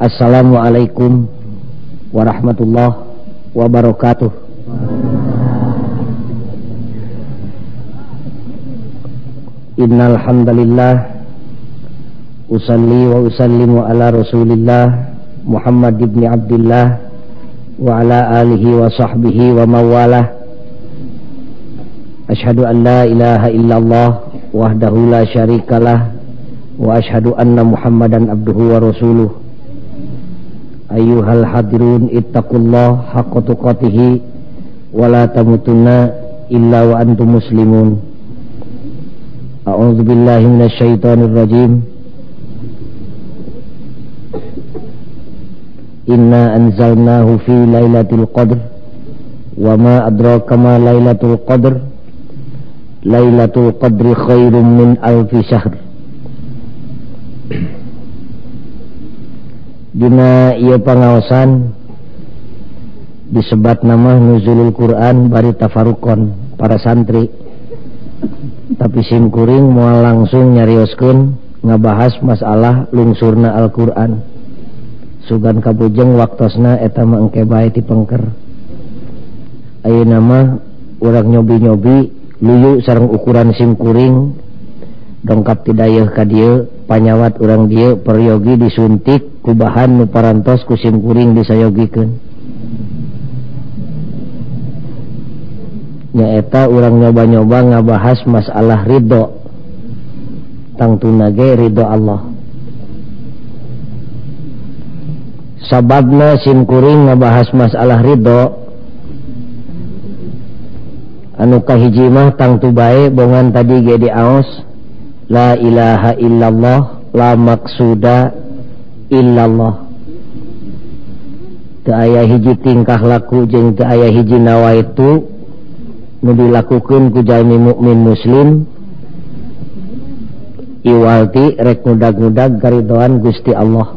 Assalamualaikum warahmatullahi wabarakatuh. Innal hamdalillah usalli wa usallimu ala Rasulillah Muhammad ibn Abdullah wa ala alihi wa sahbihi wa mawalah. Asyhadu an la ilaha illallah wahdahu la syarikalah wa asyhadu anna Muhammadan abduhu wa rasuluh. Ayyuhal hadirun ittaqullah haqqa tuqatih wa la tamutunna illa wa antum muslimun. A'udzu billahi minasy syaithanir rajim. Inna anzalnahu fi lailatul qadr wa ma adraka ma lailatul qadr. Lailatul qadri khairum min alfi syahr. Dina ieu pangaosan disebat nama nuzulul Quran bari tafarukon para santri. Tapi simkuring moal langsung nyarioskeun ngabahas masalah lungsurna Al-Qur'an. Sugan kabujeng waktosna eta mah engke bae dipengker. Ayeuna mah urang nyobi-nyobi luyu sareng ukuran simkuring dongkap ti dayeuh ka dieu panyawat urang dieu peryogi disuntik ku bahan nu parantos ku simkuring disayogikeun. Nyaeta urang nyoba-nyoba ngabahas masalah ridho, tangtuna ge ridho Allah. Sababna simkuring ngabahas masalah ridho anu kahiji mah tangtu bae bongan tadi ge diaos la ilaha illallah la maksuda illallah. Teu aya hiji tingkah laku jeung teu aya hiji nawaitu nu dilakukeun ku jalmi mukmin muslim iwalti rek ngudag-ngudag karidhoan Gusti Allah.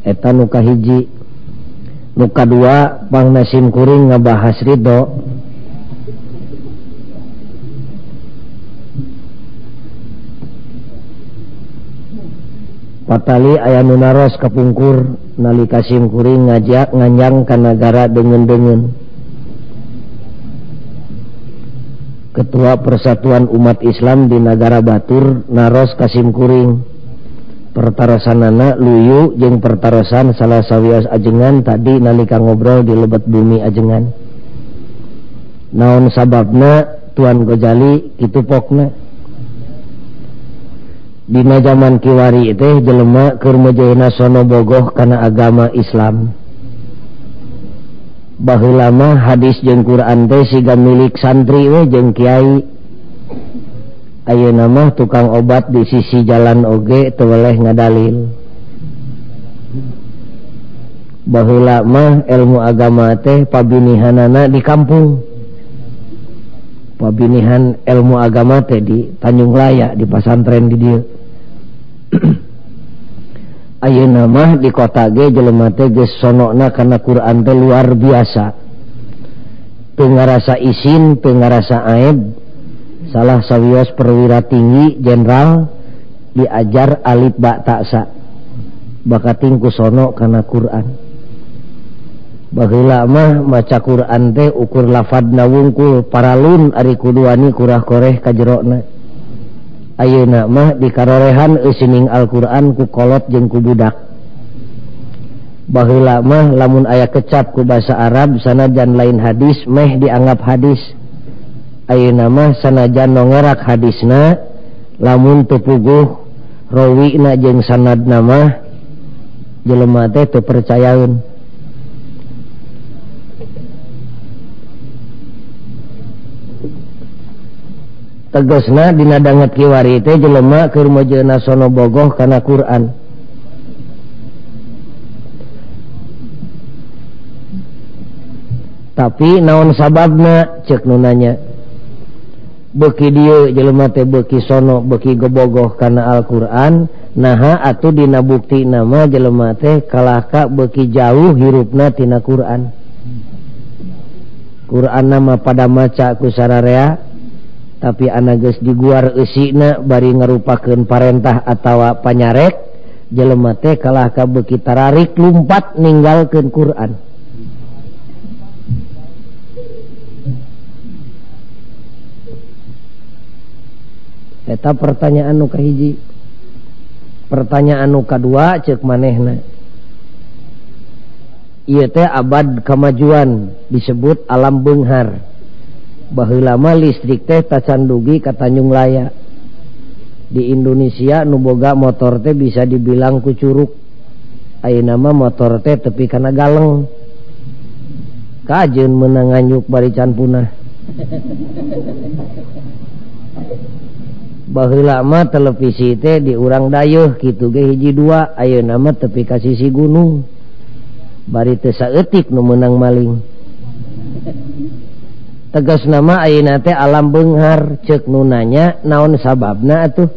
Eta nu kahiji. Nu kadua pangna simkuring ngabahas ridho patali aya nu naros kapungkur nalika simkuring ngajak nganjang ka nagara deungeun-deungeun. Ketua Persatuan Umat Islam di Nagara Batur naros ka simkuring. Pertarosanana luyu jeung pertarosan salah sawios ajengan tadi nalika ngobrol di Lebet Bumi ajengan. Naon sababna Tuan Ghazali kitu pokna. Dina zaman kiwari teh jelema keur mejehna sono bogoh kana agama Islam. Baheula mah hadis jeung Quran teh siga milik santri we jeung kiai. Ayeuna mah tukang obat di sisi jalan oge teu weleh ngadalil. Baheula mah ilmu agama teh pabinihanana di kampung. Pabinihan ilmu agama teh di Tanjung Laya di pasantren di dieu. Ayeuna mah di kota ge jelema teh geus sonona kana Quran teh luar biasa. Teu ngarasa isin, teu ngarasa aib. Salah sawios perwira tinggi jenderal diajar alif ba ta sa. Bakating ku sono kana Quran. Baheula mah maca Quran teh ukur lafadna wungkul paralun ari kuduani kurah koreh ka jerona. Ayeuna mah dikarorehan eusining Al-Qur'an ku kolot jeung ku budak. Baheula mah lamun aya kecap ku basa Arab sanajan lain hadis meh dianggap hadis. Ayeuna mah sanajan nongerak hadisna lamun teu puguh rawina jeung sanadna mah jelema teh teu percayaeun. Tegasna dina danget kiwari teh jelema keur mejeuna sono bogoh kana Quran. Tapi naon sababna ceuk nu nanya. Beuki dieu jelema teh beuki sono beuki gebogoh kana Al-Qur'an, naha atuh dina buktina mah jelema teh kalahka beuki jauh hirupna tina Qur'an. Qur'an nama pada maca ku sararea tapi anu geus diguar eusina bari ngarupakeun parentah atawa panyarek, jelema teh kalah kabeuki tararik lumpat ninggalkeun Quran. Eta pertanyaan nu kahiji. Pertanyaan nu kadua ceuk manehna. Ieu teh abad kamajuan disebut alam beunghar. Baheula mah listrik teh tacan dugi ka Tanjung Laya. Di Indonesia nu boga motor teh bisa dibilang ku curug. Ayeuna mah motor teh tepi kana galeng. Kajeun meunang nganyuk bari can punah. Baheula mah televisi teh di urang dayeuh kitu ge hiji dua, ayeuna mah tepi ka sisi gunung. Bari teu saeutik nu meunang maling. Tegasna mah ayeuna teh alam beunghar, ceuk nu nanya naon sababna atuh.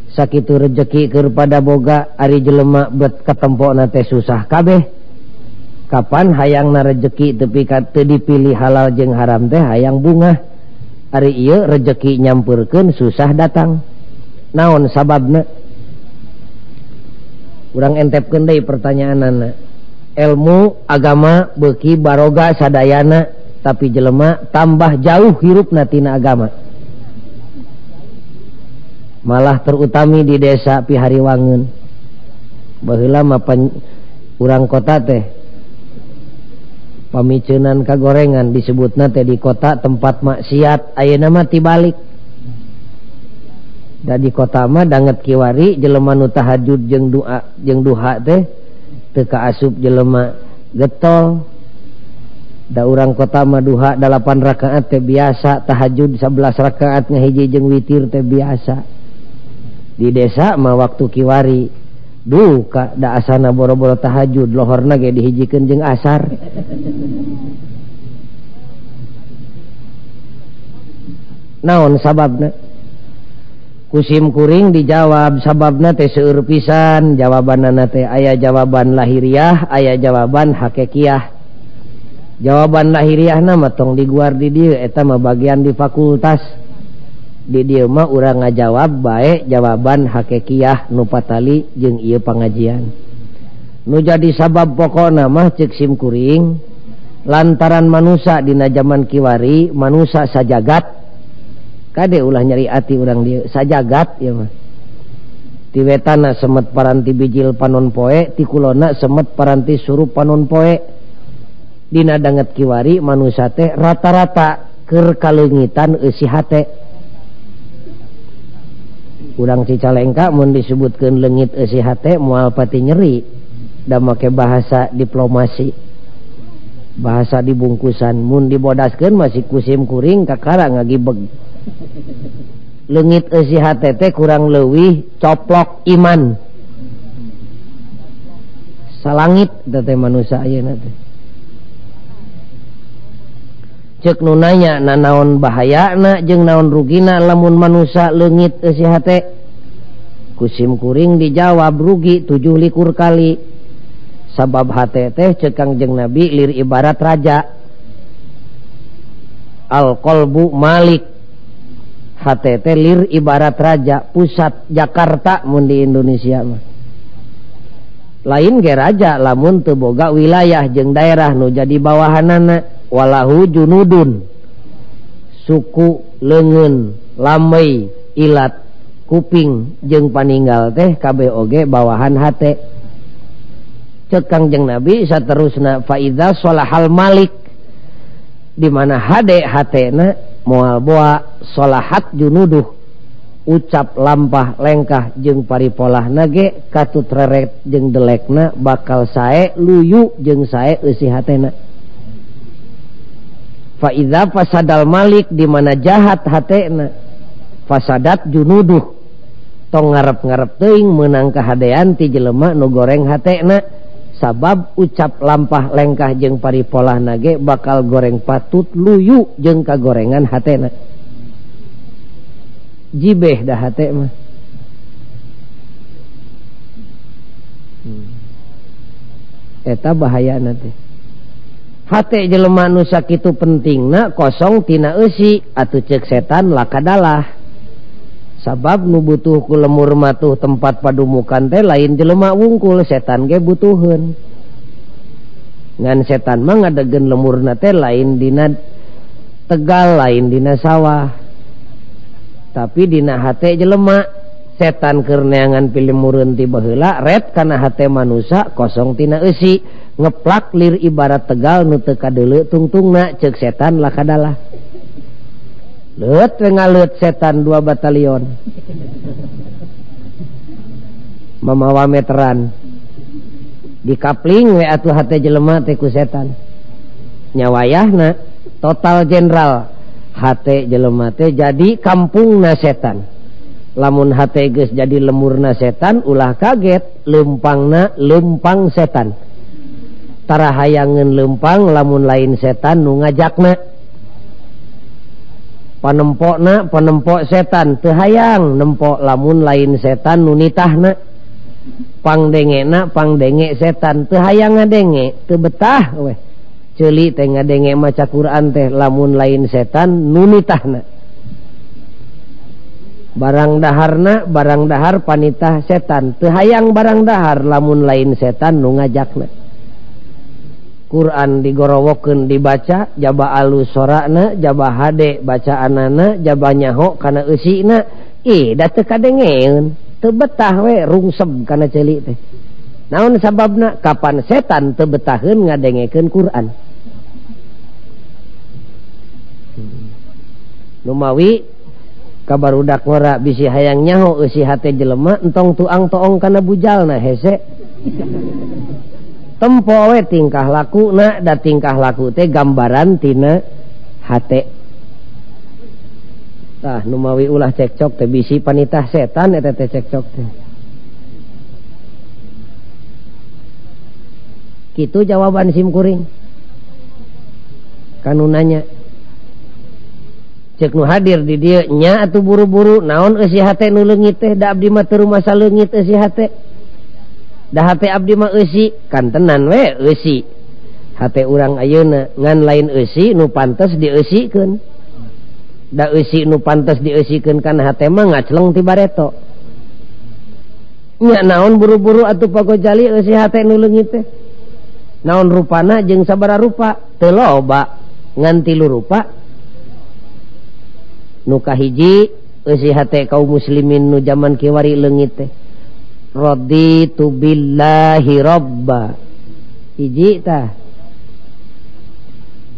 Sakitu rejeki keur pada boga, ari jelema bet katempona teh susah kabeh. Kapan hayangna rejeki tepi ka teu dipilih halal jeung haram teh hayang bungah. Ari ieu rejeki nyampeurkeun susah datang. Naon sababna? Urang entepkeun deui pertanyaanana. Ilmu agama beuki baroga sadayana, tapi jelema tambah jauh hirupna tina agama. Malah terutami di desa Pihariwangeun. Baheula mah urang kota teh pamiceunan kagorengan disebutna teh di kota tempat maksiat, ayeuna mah tibalik. Da di kota mah danget kiwari jelema nu tahajud jeung duha teh teu kaasup jelema getol. Da urang kota mah duha 8 rakaat teh biasa, tahajud 11 rakaat ngahiji jeung witir teh biasa. Di desa mah waktu kiwari duka da asana boro-boro tahajud, lohorna ge dihijikeun jeung asar. Naon sababna? Kusim kuring dijawab sababna teh seueur pisan. Jawabanna teh aya jawaban lahiriah, aya jawaban hakikiah. Jawaban lahiriahna mah tong diguar di dieu, eta mah bagian di fakultas. Di dieu mah urang ngajawab bae jawaban hakikiah nu patali jeung ieu pangajian. Nu jadi sabab pokona mah ceuk sim kuring lantaran manusia dina zaman kiwari, manusia sajagat. Kade ulah nyari ati urang dieu sajagat ya mah. Ti wetana semet paranti bijil panon poe, ti kulona semet paranti surup panon poe. Dina danget kiwari manusia teh rata-rata keur kaleungitan eusi hate. Urang Cicalengka mun disebutkeun leungit eusi hate moal pati nyeri. Da make bahasa diplomasi. Bahasa dibungkusan mun dibodaskeun masih kusim kuring kakara ngagibeg. Leungit eusi hate teh kurang leuwih coplok iman. Salangit teh manusia ayeuna teh. Ceuk nu nanya naon bahayana jeung naon rugina lamun manusia leungit eusi hate. Kusim kuring dijawab rugi 7 kali. Sabab hate teh ceuk Kangjeng Nabi lir ibarat raja. Al qalbu malik. Hate teh lir ibarat raja, pusat Jakarta mun di Indonesia mah. Lain ge raja lamun teu boga wilayah jeung daerah nu jadi bawahanana. Walahu junudun, suku, leungeun, lamei, ilat, kuping jeung paninggal teh kabeh oge bawahan hate. Ceuk Kangjeng Nabi saterusna fa idza shalahal malik, di mana hade hatena moal boa shalahat junuduh, ucap lampah lengkah jeung paripolahna ge katut reret jeung delekna bakal sae luyu jeung sae eusi hatena. Fa idza fasadal malik, di mana jahat hatena fasadat junuduh, tong ngarep-ngarep teuing meunang kahadean ti jelema nu goreng hatena. Sabab ucap lampah lengkah jeung paripolahna ge bakal goreng patut luyu jeung kagorengan hatena. Jibeh dah hate mah. Eta bahayana teh. hate jelema nu sakitu pentingna kosong tina eusi atuh ceuk setan lakadalah. Sabab nu butuh ku lemur matuh tempat padumukan teh lain jelema wungkul, setan ge butuheun. Ngan setan mah ngadegen lemurna teh lain dina Tegal, lain dina sawah. Tapi dina hate jelema setan keur neangan pilemureun ti baheula ret kana hate manusia kosong tina eusi, ngeplak lir ibarat Tegal nu teu kadeuleu tungtungna ceuk setan lakadalah. Leut we ngaleut setan 2 batalion. Mamawa meteran. Dikapling we atuh hate jelema teh ku setan. Nyawayahna total jenderal hate jelema teh jadi kampungna setan. Lamun hate geus jadi lemurna setan ulah kaget leumpangna leumpang setan. Tara hayangeun leumpang lamun lain setan nu ngajakna. Panempokna panempok setan teu hayang nempok lamun lain setan nu nitahna. Pangdengena pangdenge setan teu hayang ngadenge, teu betah weh. Ceuli teh ngadenge maca Quran teh lamun lain setan nu nitahna. Barang daharna barang dahar panitah setan teu hayang barang dahar lamun lain setan nu ngajakna. Quran digorowokeun dibaca jaba alus sorana jaba hade bacaanana jaba nyaho kana eusina da teu kadengeun teu betah we rungseb kana ceuli teh. Naon sababna? Kapan setan teu betaheun ngadengekeun Quran. Numawi kabarudak ngora bisi hayang nyaho eusi hate jelema entong tuang toong kana bujalna hese. Tempo we tingkah lakuna da tingkah laku teh gambaran tina hate. Tah numawi ulah cekcok teh bisi panitah setan eta teh cekcok teh. Kitu jawaban simkuring. Kanu nanya. Cek nu hadir di dieu nya atuh buru-buru naon eusi hate nu leungit teh da abdi mah teu rumasa leungit eusi hate. Da hate abdi mah eusi kan tenan we eusi. Hate urang ayeuna ngan lain eusi nu pantes dieusikeun. Da eusi nu pantes dieusikeun kan hate mah ngacleng ti bareto. Nya naon buru-buru atuh pagojali eusi hate nu leungit teh. Naon rupana jeung sabaraha rupa? Teu loba ngan 3 rupa. Nu kahiji eusi hate kaum muslimin nu zaman kiwari leungit teh. Raditu billahi robba hiji tah.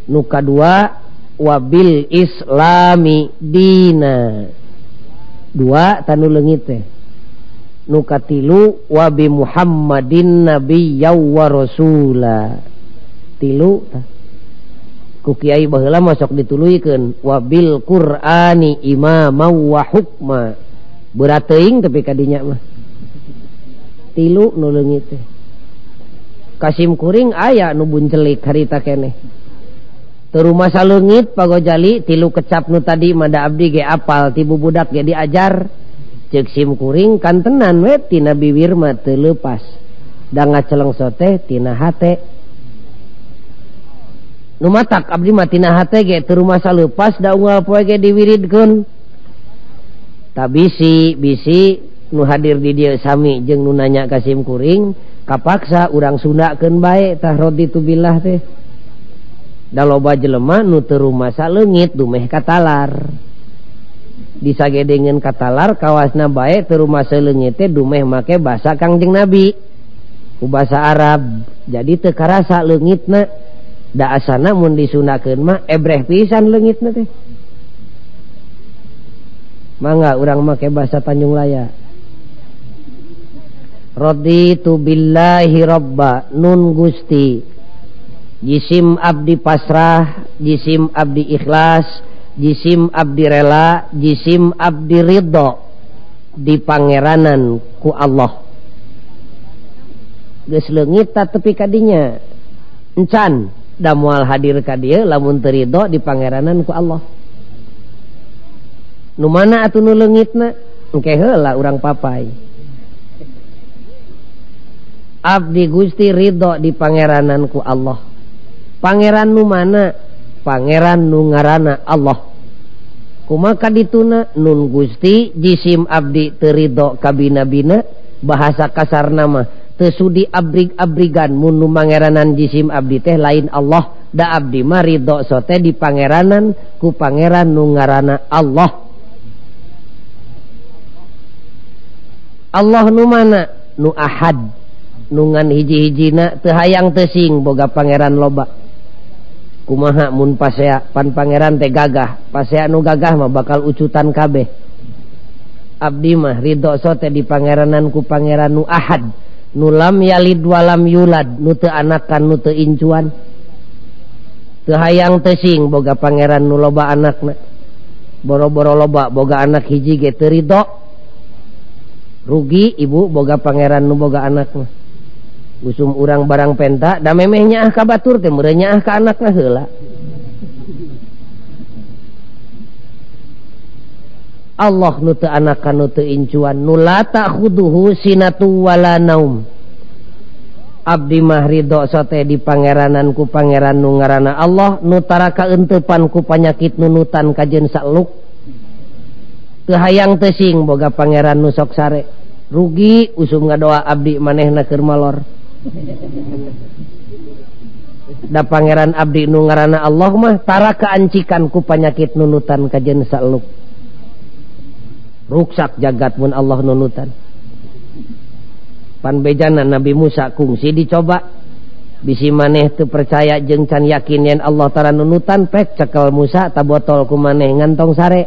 Nu kadua wabil islami dina 2 tanu leungit teh. Nu katilu wabi muhammadin nabiyya wa rasula 3 tah. Ku kiai baheula masok dituluykeun wabil qur'ani imama wa hukma berat teuing tapi kadinya mah 3 nu leungit teh. Kasim kuring aya nu buncelik harita keneh. Teu rumasa leungit pagojali 3 kecap nu tadi mada abdi ge apal ti bubudak ge diajar. Ceuk sim kuring kan tenan we tina bibir mah teu leupas. Da ngacelengso teh tina hate. Nu matak abdi mah tina hate ge teu rumasa leupas da unggal poe ge diwiridkeun. Tabisi bisi nu hadir di dieu sami jeung nu nanya ka sim kuring kapaksa urang sundakeun bae tah raditu billah teh. Da loba jelema nu teu rumasa leungit dumeh katalar. Disagedengeun katalar kawasna bae teu rumasa leungit teh dumeh make basa Kangjeng Nabi. Ku basa Arab. Jadi teu karasa leungitna. Da asana mun disundakeun mah ebreh pisan leungitna teh. Mangga urang make basa Tanjung Laya. Raditu billahi robba nun Gusti. Jisim abdi pasrah, jisim abdi ikhlas, jisim abdi rela, jisim abdi ridho di pangeranan ku Allah. Geus leungit ta tepi kadinya encan da moal hadir ka dieu lamun teu ridho di pangeranan ku Allah. Nu mana atuh nu leungitna? Engke heula urang papai. Abdi Gusti ridho di pangeranan ku Allah. Pangeran nu mana? Pangeran nu ngaranna Allah. Kumaha dituna nun Gusti jisim abdi teu ridho ka bina-bina, bahasa kasar nama teu sudi abrig-abrigan mun nu mangeranan jisim abdi teh lain Allah. Da abdi mah ridho sote di pangeranan ku pangeran nu ngaranna Allah. Allah nu mana? Nu ahad, nu ngan hiji-hijina teu hayang teu sing boga pangeran loba. Kumaha mun pasea pan pangeran teh gagah, pasea nu gagah mah bakal ucutan kabeh. Abdi mah ridho sote di pangeranan ku pangeran nu ahad, nu lam yalid walam yulad, nu teu anakan nu teu incuan. Teu hayang teu sing boga pangeran nu loba anakna. Boro-boro loba boga anak hiji ge teu ridho. Rugi ibu boga pangeran nu boga anak mah. Usum urang barang penta da memehnya ah ka batur teh meureunya ah ka anakna heula. Allah nu teu anakan nu teu incuan, nu la ta'khuduhu sinatu wala naum. Abdi mah ridho sote di pangeranan ku pangeran nu ngaranna Allah, nu tara kaeuntepan ku panyakit nunutan kajeun saluk. Teu hayang teu sing boga pangeran nu sok sare. Rugi usum ngadoa abdi manehna keur malor. Da pangeran abdi nu ngaranna Allah mah tara kaancikan ku panyakit nunutan kajeun saluk. Ruksak jagat mun Allah nunutan. Pan bejana Nabi Musa kungsi dicoba. Bisi maneh teu percaya jeung can yakin yen Allah tara nunutan pek cekel Musa ta botol ku maneh ngantong sare.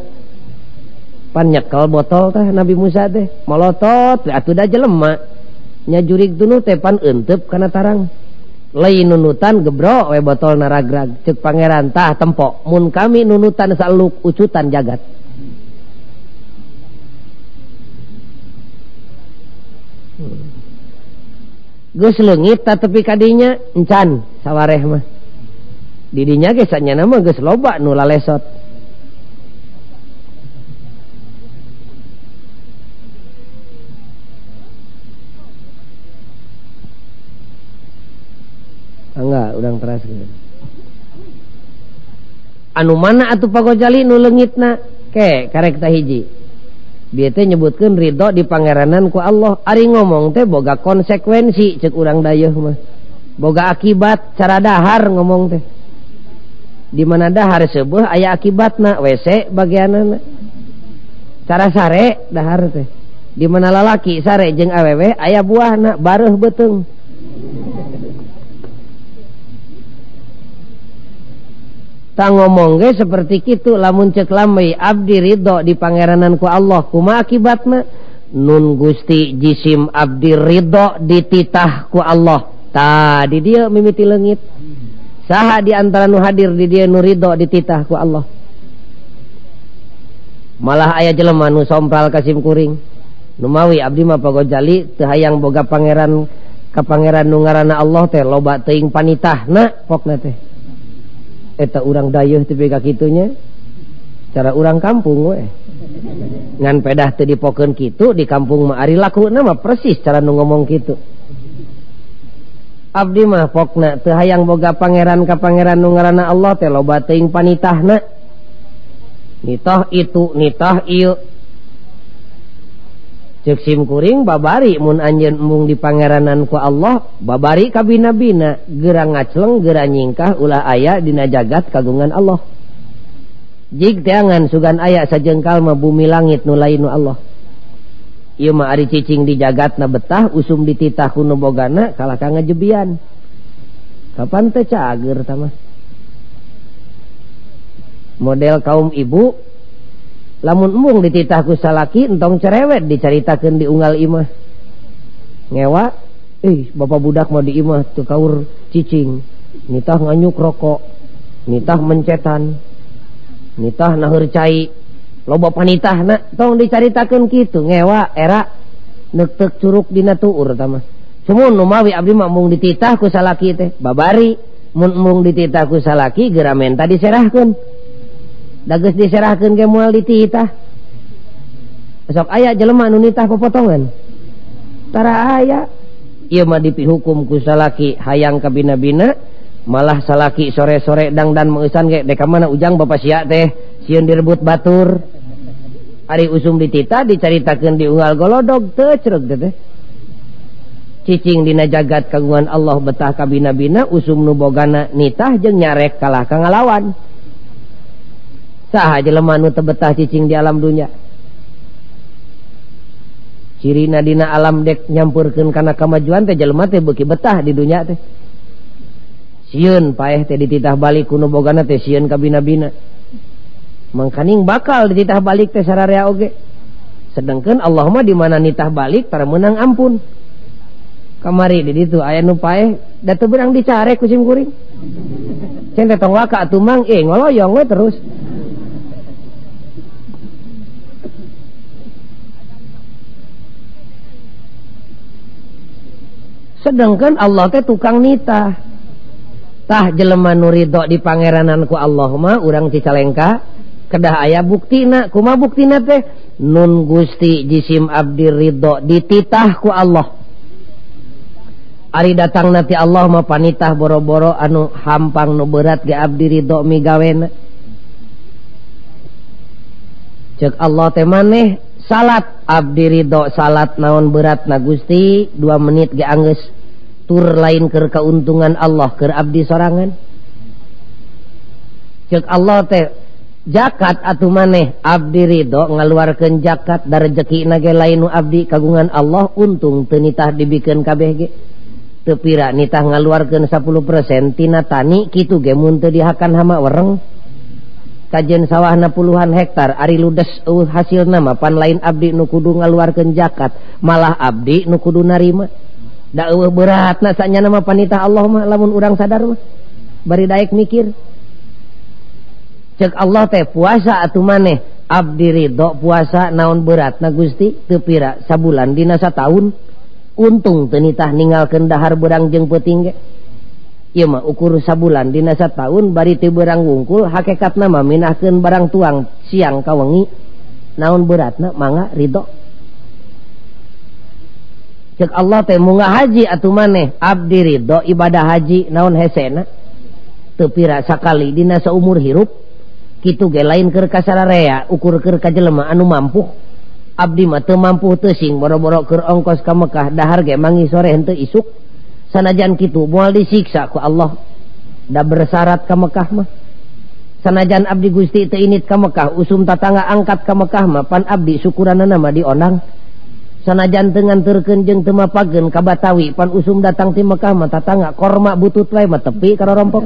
Pan nyekel botol teh Nabi Musa teh molotot atuh da jelema nya jurig tunu teh pan euteup kana tarang. Lain nunutan gebro we botol naragrag ceuk pangeran tah tempo mun kami nunutan saluk ucutan jagat. Geus leungit ta tepi kadinya encan sawareh mah. Di dinya ge sanyana mah geus loba nu lalesot. Enggak, udang teras gitu. Anu mana atuh pagojali nu leungitna? Ke karek tah hiji. Bieu teh nyebutkeun ridho di pangeranan ku Allah. Ari ngomong teh boga konsekuensi ceuk urang dayeuh mah. Boga akibat cara dahar ngomong teh. Di mana dahar seubeul aya akibatna, WC bagianana. Cara sare dahar teh. Di mana lalaki sare jeung awewe aya buahna bareuh beuteung. Ta ngomong ge seperti kitu lamun ceuk lamai abdi ridho di pangeranan ku Allah kumaha akibatna nun Gusti jisim abdi ridho dititah ku Allah ta di dieu mimiti leungit saha di antara nu hadir di dieu nu ridho dititah ku Allah malah aya jelema nu sompral kasim kuring nu mawi abdi mah pagojali teu hayang boga pangeran ka pangeran nu ngaranna Allah teh loba teuing panitahna pokna teh eta urang dayeuh teh bega kitunya cara urang kampung we ngan pedah teu dipokeun kitu di kampung mah ari lakuna mah persis cara nu ngomong kitu abdi mah pokna teu hayang boga pangeran ka pangeran nu ngaranna Allah teh loba teuing panitahna nitah itu nitah ieu ceuk sim kuring babari mun anjeun embung di pangeranan ku Allah babari ka bina-bina geura ngacleng geura nyingkah ulah aya dina jagat kagungan Allah jig teangan sugan aya sajengkal mah bumi langit nu lain nu Allah ieu mah ari cicing di jagatna betah usum dititah ku nu bogana kalaka ngajebian kapan teh cager tah mah model kaum ibu lamun embung dititah ku salaki entong cerewet dicaritakeun di unggal imah ngewa bapak budak mah di imah teu kaur cicing nitah nganyuk rokok nitah mencetan nitah naheur cai loba panitahna tong dicaritakeun kitu ngewa era neuk-teuk curug dina tuur tah mah cumun nu mawi abdi mah mung dititah ku salaki teh babari mun mung dititah ku salaki geura menta diserahkeun dageus diserahkeun ge moal dititah sok aya jelema nu nitah popotongan tara aya ieu mah dipihukum ku salaki hayang ka bina-bina malah salaki sore-sore dangdan meusan ge deka mana ujang bapak sia teh sieun direbut batur ari usum ditita dicaritakeun di unggal golodog teu cereg teh cicing dina jagat kagungan Allah betah kabina-bina usum nu bogana nitah jeung nyarek kalah ka ngalawan saha jelema nu teu betah cicing di alam dunya cirina dina alam dek nyampurkeun kana kamajuan teh jelema teh beuki betah di dunya teh sieun paeh teh dititah balik kuno bogana teh sieun kabina-bina mangkaning bakal dititah balik teh sararea oge sedengkeun Allah mah di mana nitah balik tara meunang ampun kamari di ditu aya nu paeh da teu beurang dicare ku sim kuring cen teh tong waka atuh mang ngoloyong we terus sedangkan Allah teh tukang nitah tah jelema nu ridho di pangeranan ku Allah mah urang Cicalengka kedah aya buktina kumaha buktina teh nun Gusti jisim abdi ridho dititah ku Allah ari datang nanti Allah mah panitah boro-boro anu hampang nu berat ge abdi ridho migawena ceuk Allah teh maneh salat abdi ridho salat naon berat na Gusti 2 menit ge anggeus tur lain keur kauntungan Allah keur abdi sorangan ceuk Allah teh zakat atuh maneh abdi ridho ngaluarkeun zakat da rezekina ge lain nu abdi kagungan Allah untung teu nitah dibikeun kabeh ge teu pira nitah ngaluarkeun 10% tina tani kitu ge mun teu dihakan hama wereng kajen sawahna puluhan hektar ari ludes hasilna mah pan lain abdi nu kudu ngaluarkeun zakat malah abdi nu kudu narima da eueuh beratna sanyana mah panitah Allah mah lamun urang sadar mah bari daek mikir ceuk Allah teh puasa atuh maneh abdi ridho puasa naon beratna Gusti teu pira sabulan dina sataun untung teu nitah ninggalkeun dahar beurang jeung peuting ge ieu mah ukur sabulan dina sataun bari teu beurang wungkul hakikatna mah minahkeun barang tuang siang ka wengi naon beratna mangga ridho ceuk Allah teh munga haji atuh maneh abdi ridho ibadah haji naon hesena teu pira sakali dina saumur hirup kitu ge lain keur kasararea ukur keur ka jelema anu mampu abdi mah teu mampu teuing boro-boro keur ongkos ka Mekah dahar ge mangi sore henteu isuk sanajan kitu moal disiksa ku Allah da bersyarat ka Mekah mah sanajan abdi Gusti teu init ka Mekah usum tatangga angkat ka Mekah mah pan abdi syukuranana mah dionang sanajan teu nganterkeun jeung teu mapageun ka Batawi pan usum datang ti Mekah mah tatangga korma butut wae mah tepi karorompok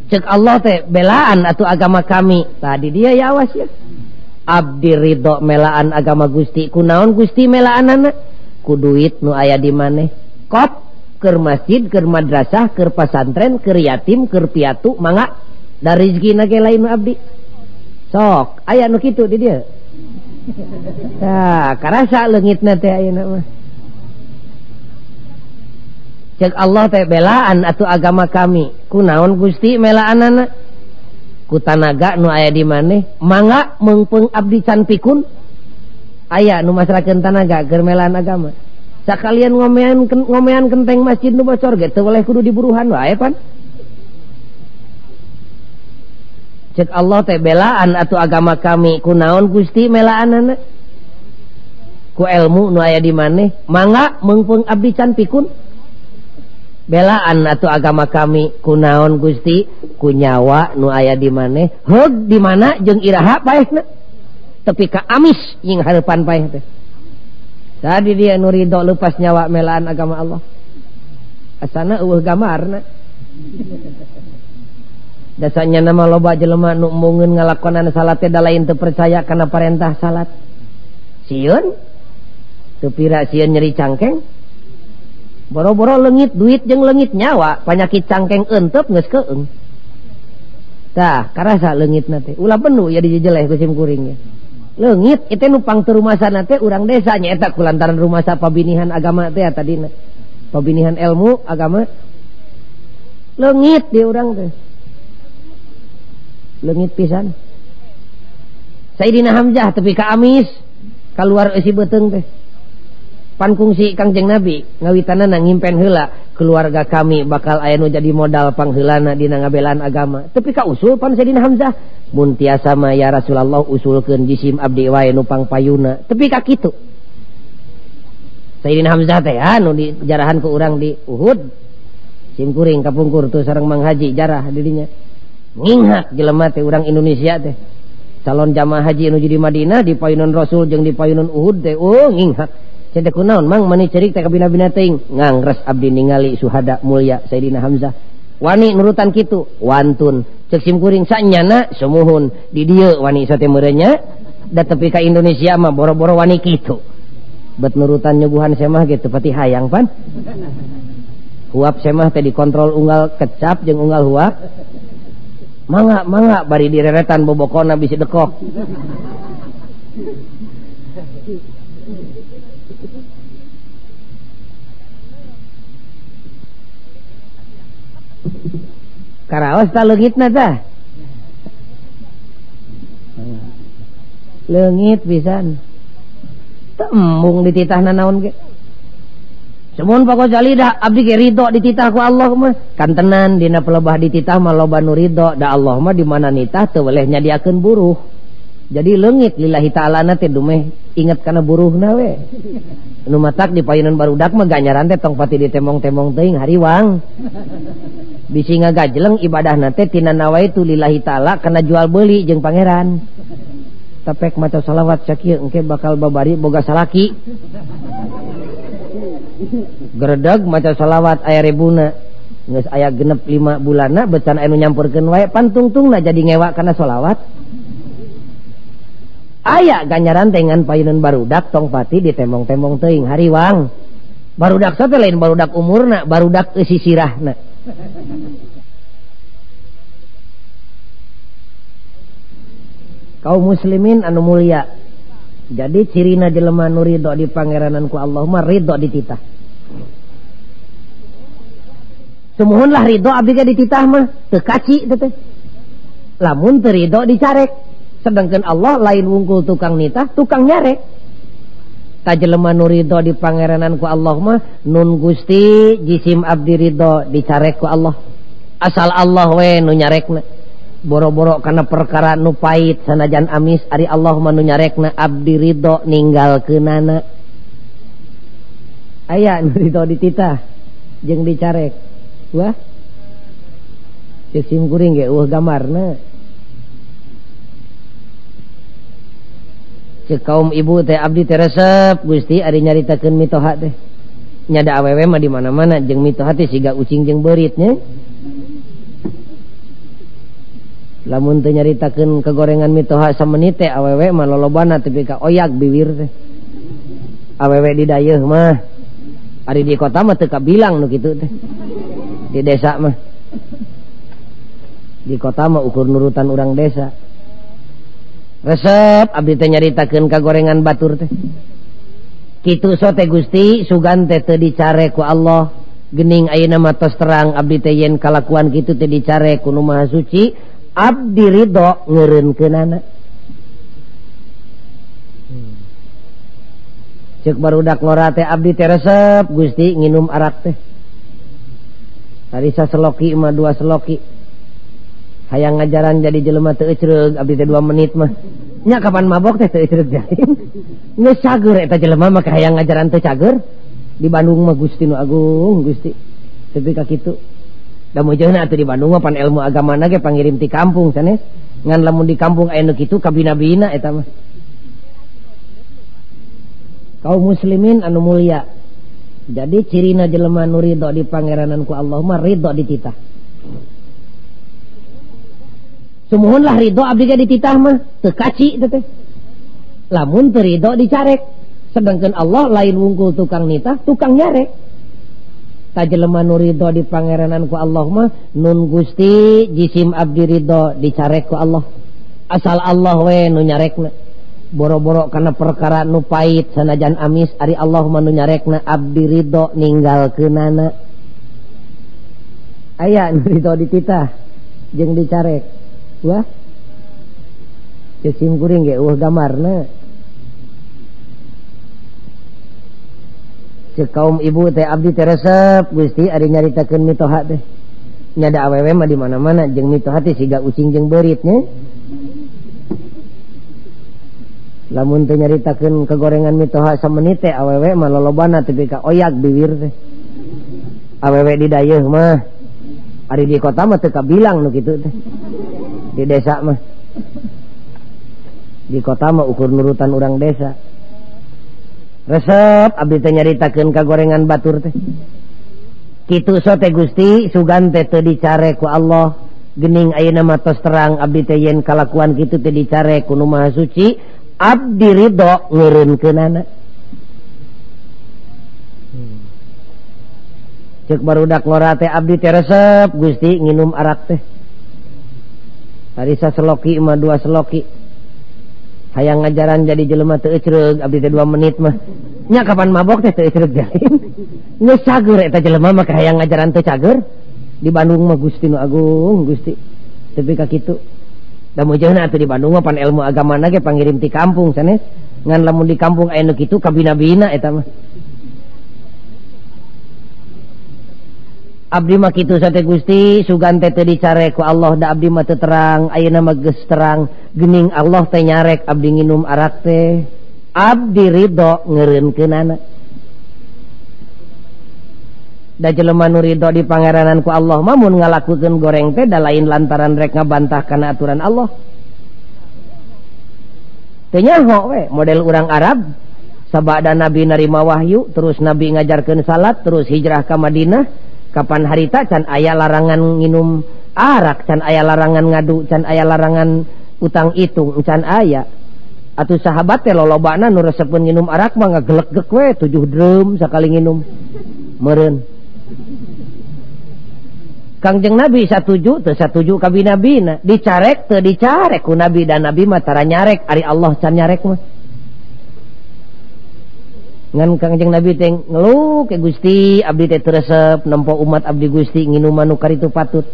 ceuk Allah teh belaan atuh agama kami tadi dia ya awas ya abdi ridho melaan agama Gusti kunaon Gusti melaanana ku duit nu aya di maneh kop keur masjid keur madrasah keur pasantren keur yatim keur piatu mangga da rezekina ge lain nu abdi sok aya nu kitu di dieu tah karasa leungitna teh ayeuna mah ceuk Allah teh belaan atuh agama kami kunaon Gusti melaanana ku tanaga nu aya di maneh mangga meungpeung abdi can pikun aya nu masrakeun tanaga keur melaan agama sakalian ngomean kenteng masjid nu bocor ge teu boleh kudu diburuhan wae pan ceuk Allah teh belaan atuh agama kami kunaon Gusti melaanana ku ilmu nu aya di maneh mangga meungpeung abdi can pikun belaan atuh agama kami kunaon Gusti ku nyawa nu aya di maneh heug di mana jeung iraha paehna tepi ka amis jeung hareupan paeh teh tadi dia nu ridho leupas nyawa melaan agama Allah asana eueuh gamarna dasanya nama loba jelema nu mungeun ngalakonan salat teh da lain teu percaya kana parentah salat sieun teu pira sieun nyeri cangkeng boro-boro leungit duit jeung leungit nyawa panyakit cangkeng euteup geus keung tah karasa leungitna teh ulah benu ya dijejeleh ku sim kuring ya leungit itu nu pangterumasana teh urang desa nyaeta kulantaran rumasa pabinihan agama teh tadina pabinihan ilmu agama leungit di urang teh leungit pisan Sayyidina Hamzah tepi ka amis keluar isi beuteung teh pan kungsi Kangjeng Nabi ngawitanana ngimpen heula keluarga kami bakal aya nu jadi modal pangheulana dina ngabelaan agama. Tapi ka usul pan Sayyidina Hamzah mun tiasa mah ya Rasulullah usulkeun jisim abdi wae nu pangpayuna. Tapi ka kitu Sayyidina Hamzah teh anu di jarahan ku urang di Uhud sim kuring kapungkur tuh sareng Mang Haji jarah di dinya nginghat jelema teh urang Indonesia teh calon jamaah haji anu di Madinah di payunan Rasul jeung di payunan Uhud teh nginghat cedek kunaon Mang mani cerik teh ka bina-bina teuing ngangres abdi ningali suhada mulia Sayyidina Hamzah wani nurutan kitu wantun cek sim kuring sanyana sumuhun di dieu wani sote meureunya da tepi ka Indonesia mah boro-boro wani kitu bet nurutan nyuguhan semah gitu pati hayang pan huap semah teh dikontrol unggal kecap jeung unggal huap mangga bari direretan bobokona bisi dekok karaos ta leungitna tah leungit pisan tembung dititahna naon ge semun pokok jali dah abdi ge ridho dititah ku Allah mah kan tenan dina pelebah dititah mah loba nu ridho da Allah mah di mana nitah teu weleh nyadiakeun buruh jadi leungit lillahi ta'ala na teh dumeh inget kana buruhna we nu matak di payunan barudak mah ganjaran teh tong pati ditemong-temong teuing hariwang bisi ngagajleng ibadahna teh tina nawaitu lillahi ta'ala kana jual beuli jeung pangeran tapek maca salawat sakieu engke bakal babari boga salaki geredeg maca salawat aya ribuna geus aya genep 5 bulanna becan anu nyampurkeun wae pantungtungna jadi ngewa kana salawat aya ganjaran tengan payunan barudak tong pati ditemong-temong teuing hariwang barudak teh lain barudak umurna barudak sisirahna kaum muslimin anu mulia jadi cirina jelema nu ridho di pangeranan ku Allah mah ridho dititah sumuhun lah ridho abdi ge dititah mah teu kaci teh lamun teu ridho dicarek sedangkan Allah lain wungkul tukang nitah tukang nyarek ta jelema nu ridho di pangeranan ku Allah mah nun Gusti jisim abdi ridho dicarek ku Allah asal Allah we nu nyarekna boro-boro karena perkara nu pait sanajan amis ari Allah manu nyarekna abdi ridho ninggalkeunana aya nu ridho dititah jeung dicarek wah sim kuring ge gamarna cek kaum ibu teh abdi teh resep Gusti ari nyaritakeun mitoha teh nyada awewe mah di mana-mana jeung mitoha teh siga ucing jeung beuritnya lamun teu nyaritakeun kegorengan mitoha samenit teh awewe mah lolobana tepi ka oyak bibir teh awewe di dayeuh mah ari di kota mah teu kabilang nu kitu teh di desa mah di kota mah ukur nurutan urang desa resep abdi teh nyaritakeun kagorengan batur teh kitu so teh Gusti sugan teh teu dicare ku Allah geuning ayeuna mah tos terang abdi teh yen kalakuan kitu teh dicare ku Nu Maha Suci abdi ridho ngeureunkeunana cek barudak ngora teh abdi teh resep Gusti nginum arak teh tadi saseloki mah 2 seloki hayang ngajaran jadi jelema teu ecreug abdi teh 2 menit mah nya kapan mabok teh teu ecreug jadi geus cager eta jelema mah hayang ngajaran teu cager di Bandung mah Gusti nu agung Gusti tepi ka kitu da meujeunna atuh di Bandung mah pan ilmu agamana ge pangirim ti kampung sanes ngan lamun di kampung aya nu kitu kabina-bina eta mah kaum muslimin anu mulia jadi cirina jelema nu ridho di pangeranan ku Allah mah ridho dititah sumuhun lah ridho abdi ge dititah mah teu kaci teh lamun teu ridho dicarek sedangkan Allah lain wungkul tukang nitah tukang nyarek ta jelema nu ridho di pangeranan ku Allah mah nun Gusti jisim abdi ridho dicarek ku Allah asal Allah we nu nyarekna boro-boro karena perkara nu pait sanajan amis ari Allah mah nu nyarekna abdi ridho ninggalkeunana aya nu ridho dititah jeung dicarek wah sim kuring ge gamarna Cek kaum ibu teh abdi teh resep Gusti ari nyaritakeun mitoha teh. Nyada awewe mah di mana-mana jeung mitoha teh siga ucing jeung beurit nya. Lamun teh nyaritakeun kegorengan mitoha samenit teh awewe mah lolobana teh ka oyak bibir teh. Awewe di dayeuh mah ari di kota mah teu kabilang nu kitu teh. Di desa mah. Di kota mah ukur nurutan urang desa. Resep abdi teh nyaritakeun kagorengan batur teh. Kitu so teh Gusti sugan teh teu dicare ku Allah. Geuning ayeuna mah tos terang abdi teh yen kalakuan kitu teh dicare ku Nu Maha Suci, abdi ridho ngeureunkeunana. Ceuk barudak ngora teh abdi teh resep Gusti nginum arak teh. Tadi saseloki mah 2 seloki. Hayang ngajaran jadi jelema teu ecreug abdi teh 2 menit mah. Nya kapan mabok teh teu ecreug jalin. Geus cager eta jelema mah hayang ngajaran teu cager. Di Bandung mah Gusti nu agung Gusti. Tapi ka kitu. Da meujeunna atuh di Bandung mah pan ilmu agamana ge pangirim ti kampung sanes. Ngan lamun di kampung aya nu kitu kabina-bina eta mah. Abdi mah kitu sate Gusti sugan teh teu dicare ku Allah da abdi mah teu terang ayeuna mah geus terang geuning Allah teh nyarek abdi nginum arak teh abdi ridho ngeureunkeunana. Da jelema nu ridho di pangeranan ku Allah mah mun ngalakukeun goreng teh da lain lantaran rek ngabantah kana aturan Allah. Teu nyaho we model urang Arab sabada Nabi narima wahyu terus Nabi ngajarkeun salat terus hijrah ka Madinah. Kapan harita can aya larangan nginum arak, can aya larangan ngadu, can aya larangan utang itung, can aya. Atuh sahabat teh lolobana nu resepkeun nginum arak mah ngagelegek we 7 drum sakali nginum. Meureun. Kangjeng Nabi satuju teu satuju ka bina-bina, dicarek teu dicarek ku Nabi dan Nabi mah tara nyarek, ari Allah can nyarek mah. Ngan Kangjeng Nabi teh ngeluh ke Gusti abdi teh teu resep nempo umat abdi Gusti nginuman nu karitu patut.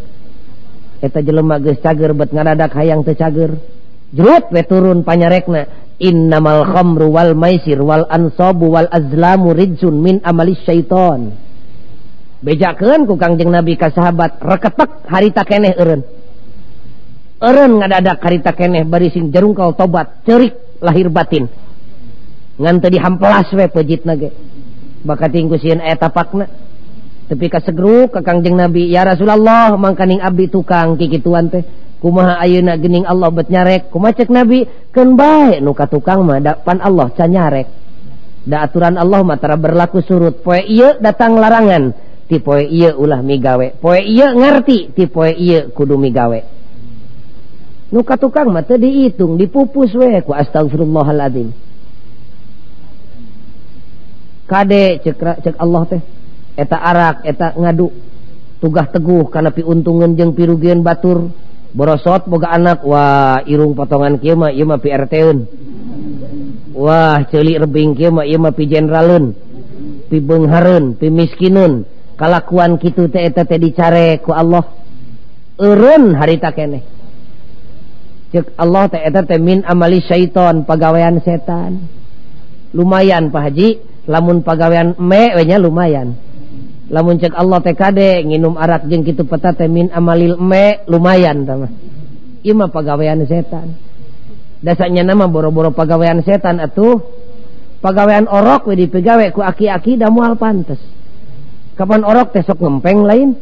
Eta jelema geus cager bet ngadadak hayang teu cager. Jrut we turun panyarekna innamal khamru wal maisir wal ansabu wal azlamu rijsun min amalis syaiton. Bejakeun ku Kangjeng Nabi ka sahabat reketek harita keneh eureun. Eureun ngadadak harita keneh bari sing jarungkal tobat ceurik lahir batin. Ngan teu dihamplas we pejitna ge. Bakat tingku sieun aya tapakna. Tepi ka segruk ka Kangjeng Nabi, "Ya Rasulullah, mangkaning abdi tukang kikituan teh. Kumaha ayeuna geuning Allah bet nyarek?" Kumaha ceuk Nabi, "Keun bae nu ka tukang mah da pan Allah can nyarek." Da aturan Allah mah tara berlaku surut. Poe ieu datang larangan, ti poe ieu ulah migawe. Poe ieu ngarti, ti poe ieu kudu migawe. Nu ka tukang mah teu diitung, dipupus we ku astagfirullahaladzim. Kade cek Allah teh eta arak eta ngadu tugah teguh kana piuntungan jeung pirugian batur borosot boga anak wah irung potongan kieu mah ieu mah pi RT-eun wah ceuli rebing kieu mah ieu mah pi jeneraleun pi beunghareun pi miskineun kalakuan kitu teh eta teh dicare ku Allah eureun harita keneh cek Allah teh eta teh min amali syaiton pagawean setan lumayan Pak Haji lamun pagawean me we nya lumayan. Lamun cek Allah teh kade nginum arak jeung kitu peta teh min amalil me lumayan tah mah. Ieu mah pagawean setan. Dasanya nama boro-boro pagawean setan atuh. Pagawean orok we dipegawe ku aki-aki da moal pantes. Kapan orok teh sok ngempeng lain.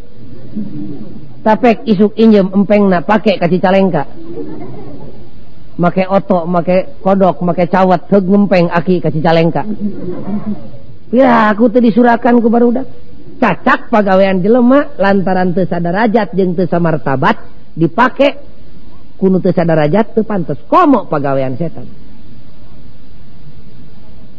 Tapek isuk injem empengna pake ka Cicalengka. Make oto, make kodok, make cawat heug ngempeng aki ka Cicalengka. Ya aku teu disurakan ku barudak. Cacak pagawean jelema lantaran teu sadarajat jeung teu samartabat dipake ku nu teu sadarajat teu pantes. Komo pagawean setan.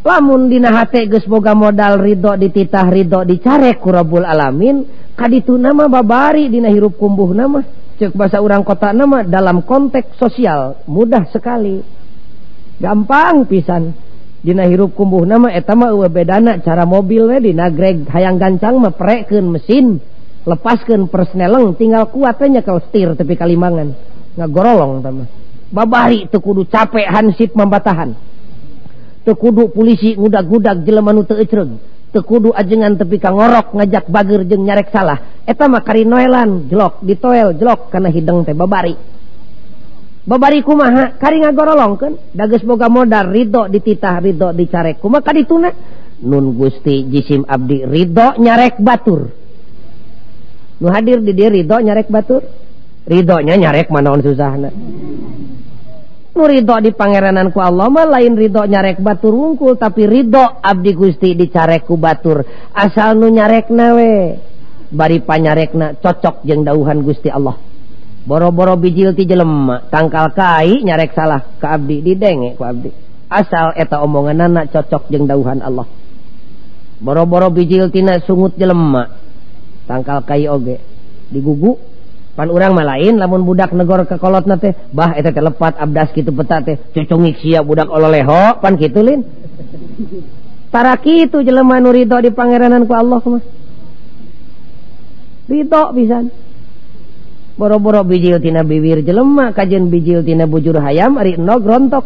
Lamun dina hate geus boga modal ridho dititah ridho dicarek ku Rabbul Alamin, kadituna mah babari dina hirup kumbuhna mah. Cek bahasa orang kota nama dalam konteks sosial mudah sekali gampang pisan dina hirup kumbuh nama eta mah eueuh bedana cara mobil we dina greg hayang gancang mah prekeun mesin lepaskeun persneleng tinggal kuat we nyekel setir tepi kalimbangan ngagorolong tah mah babari teu kudu capek hansip mambatahan teu kudu polisi ngudag-gudag jelema nu teu ecreug teu kudu ajengan tepi ka ngorok ngajak bager jeung nyarek salah. Eta mah karinoelan jelok ditoel jelok kana hideng teh babari. Babari kumaha kari ngagorolongkeun da geus boga modal ridho dititah ridho dicarek kumaha kadituna nun Gusti jisim abdi ridho nyarek batur. Nu hadir di dieu ridho nyarek batur. Ridhonya nyarek manaon susahna. Nu ridho di pangeranan ku Allah mah lain ridho nyarek batur wungkul tapi ridho abdi Gusti dicarek ku batur. Asal nu nyarekna we bari panyarekna cocok jeung dauhan Gusti Allah. Boro-boro bijil ti jelema tangkal kai nyarek salah ka abdi didenge ku abdi. Asal eta omonganna cocok jeung dauhan Allah. Boro-boro bijil tina sungut jelema tangkal kai oge digugu pan urang mah lain lamun budak negor ka kolotna teh bah eta teh lepat abdas kitu peta teh cucungik sia budak ololeho pan kitu lin. Tara kitu jelema nu ridho di pangeranan ku Allah mah. Ridho pisan. Boro-boro bijil tina bibir jelema kajen bijil tina bujur hayam ari enog rontok.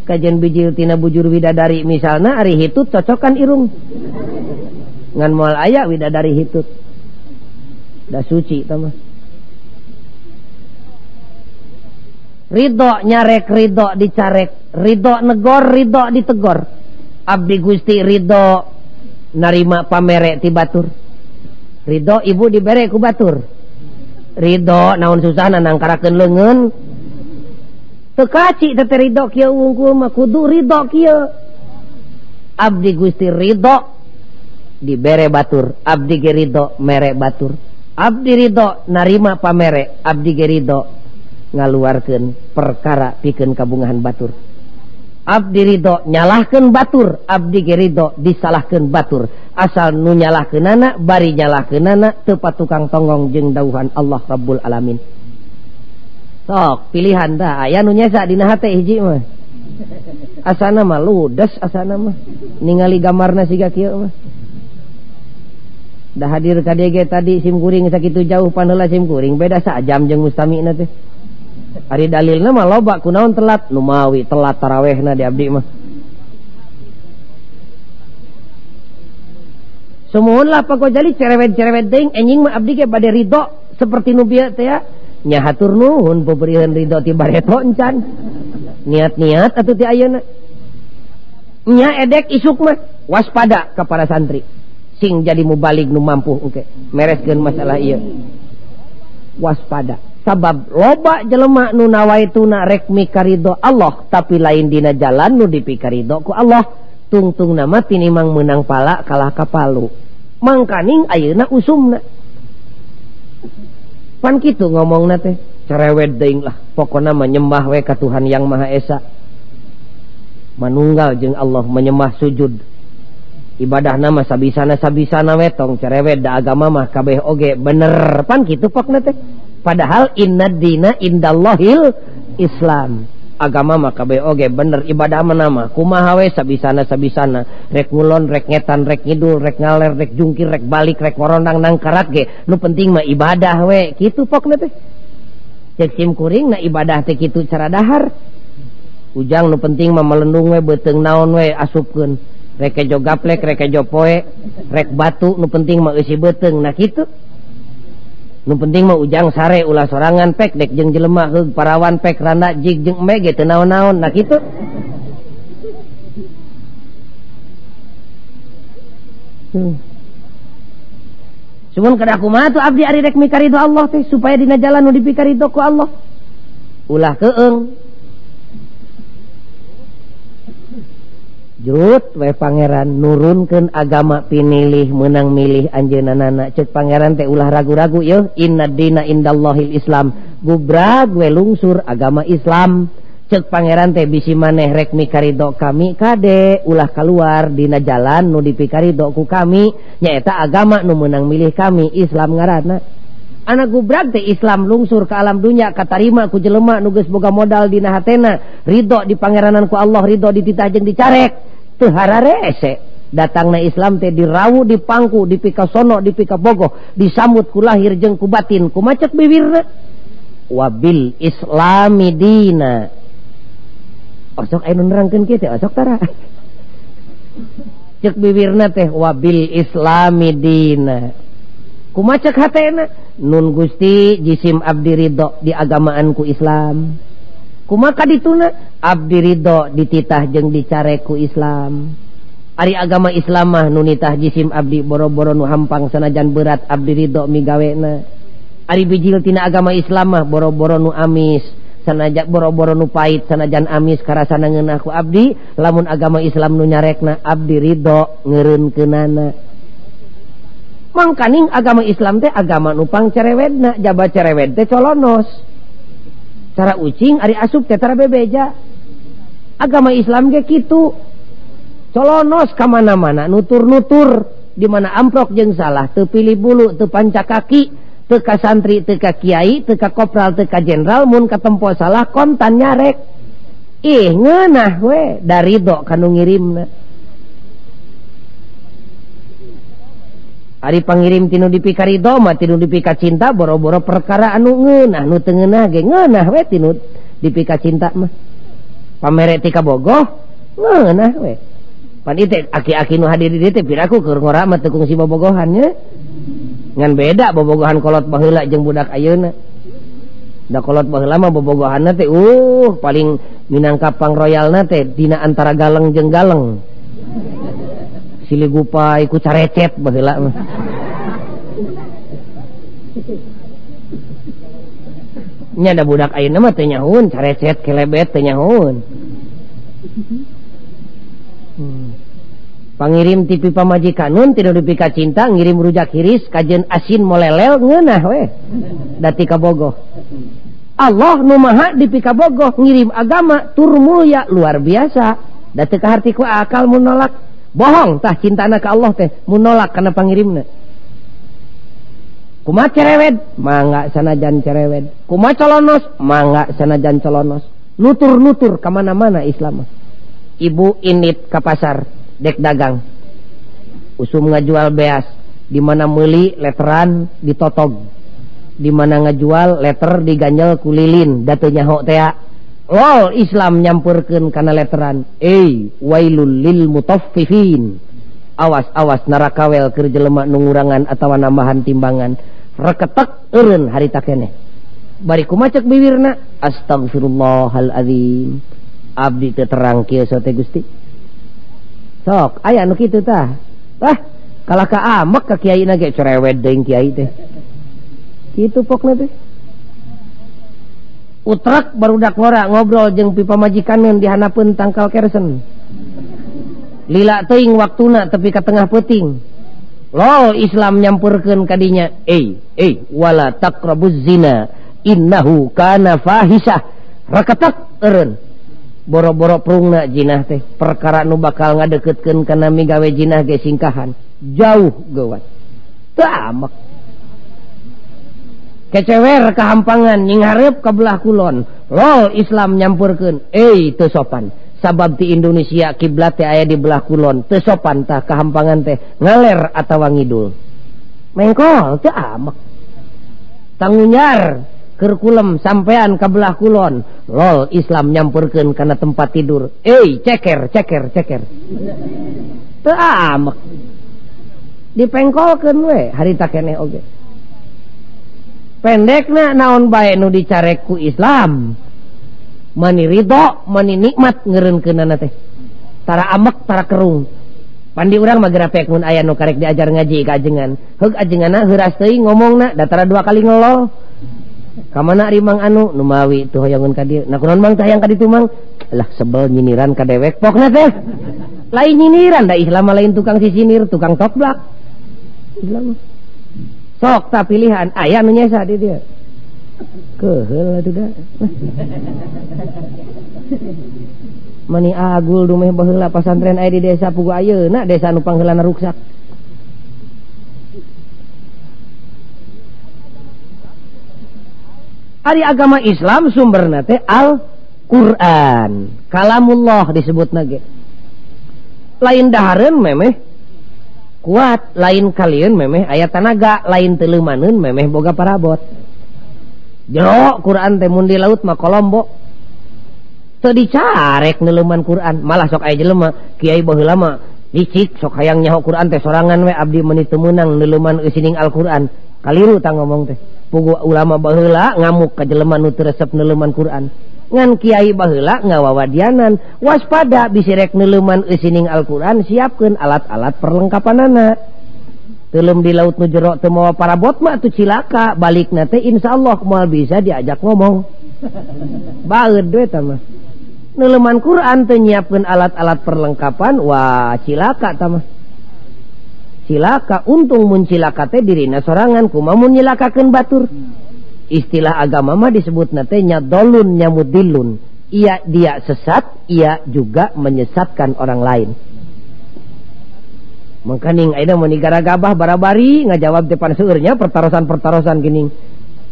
Kajen bijil tina bujur widadari misalna ari hitut cocokan irung. Ngan moal aya widadari hitut. Da suci tah mah. Ridho nyarek ridho dicarek, ridho negor ridho ditegor. Abdi Gusti ridho narima pamere ti batur. Ridho ibu dibere ku batur. Ridho naon susahna nangkarakeun leungeun. Teu kaci teh ridho kieu wungkul mah kudu ridho kieu. Abdi Gusti ridho dibere batur, abdi ge ridho mere batur. Abdi ridho narima pamere, abdi ge ridho ngaluarkeun perkara pikeun kabungahan batur. Abdi ridho nyalahkeun batur, abdi ge ridho disalahkeun batur. Asal nu nyalahkeunana bari nyalahkeunana teu patukang tonggong jeung dauhan Allah Rabbul Alamin. Sok pilihan dah aya nu nyesa dina hate hiji mah. Asana mah ludes asana mah. Ningali gamarna siga kieu mah. Da hadir ka dieu ge tadi sim kuring sakitu jauh paneula sim kuring beda sajam jeung mustamina teh. Ari dalilna mah loba kunaon telat nu mawi telat tarawehna di abdi mah. Sumuhun lah pagojali cerewet-cerewet deing enjing mah abdi ge bade ridho seperti nu bieu teh ya. Nya hatur nuhun paberihan ridho ti bareto encan. Niat-niat atuh ti ayeuna. Nya edek isuk mah waspada ka para santri. Sing jadi mubalig nu mampu engke mereskeun masalah ieu. Waspada. Sabab loba jelema nu nawaituna rek mikaridho Allah tapi lain dina jalan nu dipikaridho ku Allah. Tungtung nama tinimang menang pala kalah kapalu. Mangkaning ayeuna usumna. Pan kitu ngomongna teh cerewet deing lah. Pokona menyembah we ka Tuhan yang Maha Esa. Manunggal jeung Allah menyembah sujud. Ibadah nama sabisana we tong cerewet da agama mah kabeh oge bener. Pan kitu pokna teh. Padahal innad dina indallahil Islam. Agama mah kabeh oge bener ibadah mah nama kumaha we sabisana rek ngulon rek ngetan rek ngidul rek ngaler rek jungkir rek balik rek ngorondang nang karat ge nu penting mah ibadah we kitu pokna teh. Cek sim kuring na ibadah teh kitu cara dahar. Ujang nu penting mah melendung we beuteung naon we asupkeun rek kejo gaplek rek kejo poe rek batu nu penting mah eusi beuteung nah kitu. Nu penting mah ujang sare ulah sorangan pek dek jeung jelema heug parawan pek randa jig jeung embe ge teu naon-naon nah kitu. Cuman kada kumaha tuh abdi ari rek mikaridho Allah teh supaya dina jalan nu dipikaridho ku Allah. Ulah keung. Jut we pangeran nurunkeun agama pinilih menang milih anjeunana cek pangeran teh ulah ragu-ragu yeuh innad dina indallahil Islam gubrag we lungsur agama Islam cek pangeran teh bisi maneh rek mikaridho kami kade ulah keluar dina jalan nu dipikaridho ku kami nyaeta agama nu menang milih kami Islam ngaranna. Anak gubrag teh Islam lungsur ke alam dunya katarima ku jelema nu geus boga modal dina hatena ridho di pangeranan ku Allah ridho dititah jeung dicarek teu hararese datangna Islam teh dirawu dipangku dipikasono dipikabogoh disambut ku lahir jeung ku batin ku macet bibirna wabil islami dina osok aya nu nerangkeun kieu teh osok tara cek bibirna teh wabil islami dina. Kumaha cek hatena nun Gusti jisim abdi ridho di agamaanku Islam. Kumaha kadituna abdi ridho dititah jeung dicareku Islam. Ari agama Islam mah nu nitah jisim abdi boro-boro nu hampang sanajan berat abdi ridho migawena. Ari bijil tina agama Islam mah boro-boro nu amis sanajan boro-boro nu pait sanajan amis karasana ngeunah ku abdi. Lamun agama Islam nu nyarekna abdi ridho ngeureunkeunana. Mangkaning agama Islam teh agama nu pang cerewedna, jaba cerewed teh colonos. Cara ucing ari asup teh tara bebeja. Agama Islam ge kitu. Colonos ka mana-mana, nutur-nutur di mana amprok jeung salah, teu pilih bulu, teu panca kaki, teu ka santri, teu ka kiai, teu ka kopral, teu ka jenderal, mun katempo salah kontan nyarek. Ih, ngeunah we, da ridho kanu ngirimna. Ari pangirim tinu dipika ridho mah tinu dipika cinta boro-boro perkara anu ngeunah nu teu ngeunah ge ngeunah we tinu dipika cinta mah. Pamere ti kabogoh ngeunah we. Pan ieu aki-aki nu hadir di dieu teh piraku keur ngora mah teu kungsi bobogohan nya. Ngan beda bobogohan kolot baheula jeung budak ayeuna. Da kolot baheula mah bobogohanna teh paling minangka pang royalna teh dina antara galeng jeung galeng. Siligupai ku carecet baheula mah. Nya da budak ayeuna mah teu nyahoun carecet kelebet teu nyahoun. Pangirim tipi pamajikanun tinu dipika cinta ngirim rujak hiris kajen asin molelel ngeunah we. Dati kabogoh. Allah nu maha dipika bogoh ngirim agama tur mulia luar biasa. Dati kaharti ku akal mun nolak. Bohong tah cintana ka Allah teh mun nolak kana pangirimna. Kumaha cerewed? Mangga sanajan cerewed. Kumaha colonos? Mangga sanajan colonos. Nutur-nutur ka mana-mana Islam. Ibu init ka pasar dek dagang. Usum ngajual beas, di mana meuli letteran ditotog. Di mana ngajual letter diganjel ku lilin, da teu nyaho teh. Lol Islam nyampurkeun kana letteran. Wailul lil mutaffifin. Awas narakawel keur jelema nu ngurangan atawa nambahan timbangan. Reketek eureun harita keneh. Bari kumaha ceuk bibirna? Astagfirullahalazim. Abdi teu terang kieu sote Gusti. Sok aya nu kitu tah. Kalaka amek ka kiaina ge cerewet deung kiai teh. Kitu pokna teh. Utrak barudak ngora ngobrol jeung pipa majikaneun dihanapeun tangkal kersen. Lila teuing waktuna tepi ka tengah peuting. Lol Islam nyampurkeun kadinya. Wala taqrabuz zina innahu kana fahisah. Raketak eureun. Boro-boro prungna jinah teh perkara nu bakal ngadeukeutkeun kana migawe jinah ge singkahan. Jauh geuwat. Teu amek. Kecewer kahampangan nying hareup ka belah kulon. Lol Islam nyampurkeun. Teu sopan. Sabab ti Indonesia kiblat teh aya di belah kulon. Teu sopan tah kahampangan teh ngaler atawa ngidul. Mengkol teu amek. Tangunyar keur kulem sampean ka belah kulon. Lol Islam nyampurkeun kana tempat tidur. Ceker. Teu amek. Dipengkolkeun we harita keneh oge. Pendekna naon bae nu dicarek ku Islam. Mani ridho, mani nikmat ngeureunkeunana teh. Tara amek, tara kerung. Pandi urang mah gerapek mun aya nu karek diajar ngaji ka ajengan. Heug ajenganna heuras teuing ngomongna, da tara 2 kali ngelol. Kamana ari Mang Anu nu mawi teu hoyangeun ka dieu. Nah kunaon Mang teh hayang ka ditu Mang? Lah sebel nyiniran ka dewek pokna teh. Lain nyiniran da Islam mah lain tukang sisinir, tukang toplak. Islam sok tak pilihan aya nu nyesa di dia. Keheul atuh da. Mani agul dumeh baheula pasantren aya di desa pugu ayeuna desa nu pangheulana ruksak. Ari agama Islam sumberna teh Al-Qur'an. Kalamullah disebutna ge. Lain dahareun memeh kuat, lain kalian memeh aya tanaga, lain teu leumaneun memeh boga parabot. Jero Quran teh mun di laut mah Kolombo. Teu dicarek neuleuman Quran, malah sok aya jelema kiai baheula mah licik sok hayang nyaho Quran teh sorangan we abdi meuni teu meunang neuleuman eusining Al-Quran. Kaliru tah ngomong teh. Pugu ulama baheula ngamuk ka jelema nu teu resep neuleuman Quran. Ngan kiai baheula ngawawadianan, waspada bisi rek neuleuman eusining Al-Quran, siapkeun alat-alat perlengkapanana. Teulem di laut nu jero teu mawa parabot mah atuh cilaka, balikna teh insyaallah moal bisa diajak ngomong. Baeud we tah mah. Neuleuman Quran teu nyiapkeun alat-alat perlengkapan, wah cilaka tah mah. Cilaka, untung mun cilaka teh dirina sorangan, kumaha mun nyilakakeun batur. Istilah agama mah disebutna teh nyadolun nyamudilun. Dia sesat, ia juga menyesatkan orang lain. Mangkaning ayeuna mun digara gabah barabari ngajawab depan seueurnya pertarosan-pertarosan geuning.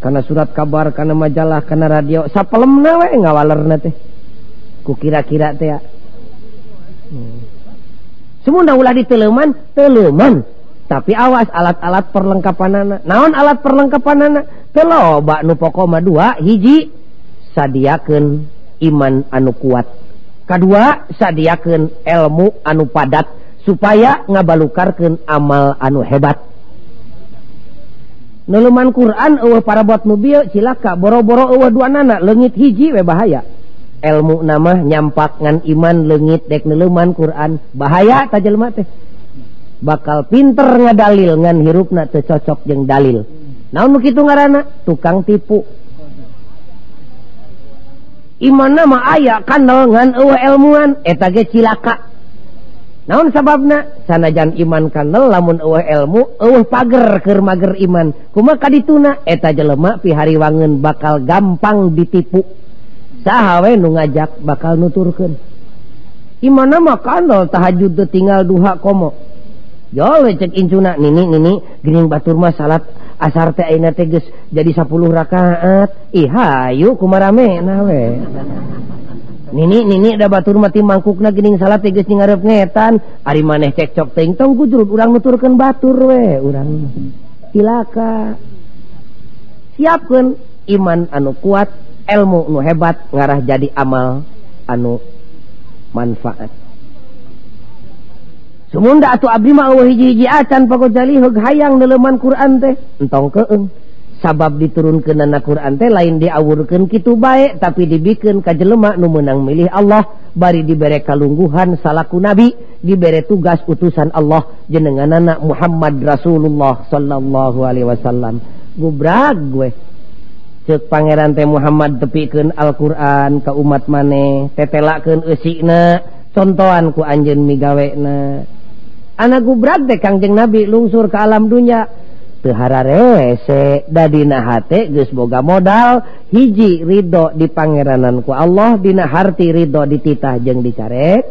Kana surat kabar, kana majalah, kana radio, sapelemna we ngawalerna teh. Ku kira-kira teh ya. Semua ulah diteleuman, teleuman. Tapi awas alat-alat perlengkapanana. Naon alat perlengkapanana? Teu loba nu pokona dua, hiji sadiakeun iman anu kuat. Kadua sadiakeun ilmu anu padat supaya ngabalukarkeun amal anu hebat. Neuleuman Quran eueuh parabot nu bieu cilaka, boro-boro eueuh duanana leungit hiji we bahaya. Ilmu nama nyampak ngan iman leungit dek neuleuman Quran bahaya ta jelema teh. Bakal pinter ngadalil ngan hirupna teu cocok jeung dalil. Naon nu kitu ngaranna? Tukang tipu. Imanna mah aya kandel ngan eueuh ilmuan eta ge cilaka. Naon sababna? Sanajan iman kandel lamun eueuh ilmu eueuh pager keur mager iman. Kumaha kadituna? Eta jelema pihariwangeun bakal gampang ditipu. Saha we nu ngajak bakal nuturkeun. Imanna mah kandel tahajud teu tinggal duha komo. Jol cek incuna nini geuning batur mah salat asar teh ayeuna teh geus jadi 10 rakaat. Ih hayu kumaha ramena we. Nini da batur mah ti mangkukna geuning salat teh geus ngarep ngetan, ari maneh cekcok teuing tong gujrut urang nuturkeun batur we, urang cilaka. Siapkeun iman anu kuat, ilmu nu hebat ngarah jadi amal anu manfaat. Sumunda atuh abdi mah eueuh hiji-hiji acan pagojali heug hayang neuleuman Quran teh entong keung. Sabab diturunkeunana Quran teh lain diawurkeun kitu bae tapi dibikeun ka jelema nu meunang milih Allah, bari dibere kalungguhan salaku nabi, dibere tugas utusan Allah jenenganana Muhammad Rasulullah sallallahu alaihi wasallam. Gubrag gue. Ceuk pangeran teh Muhammad tepikeun Al-Qur'an ka umat maneh, tetelakeun eusina, contohan ku anjeun migawena. Anak gubrag teh Kangjeng Nabi lungsur ke alam dunya teu hararese, dadina hate geus boga modal hiji ridho di pangeranan ku Allah, dina harti ridho dititah jeung dicarek.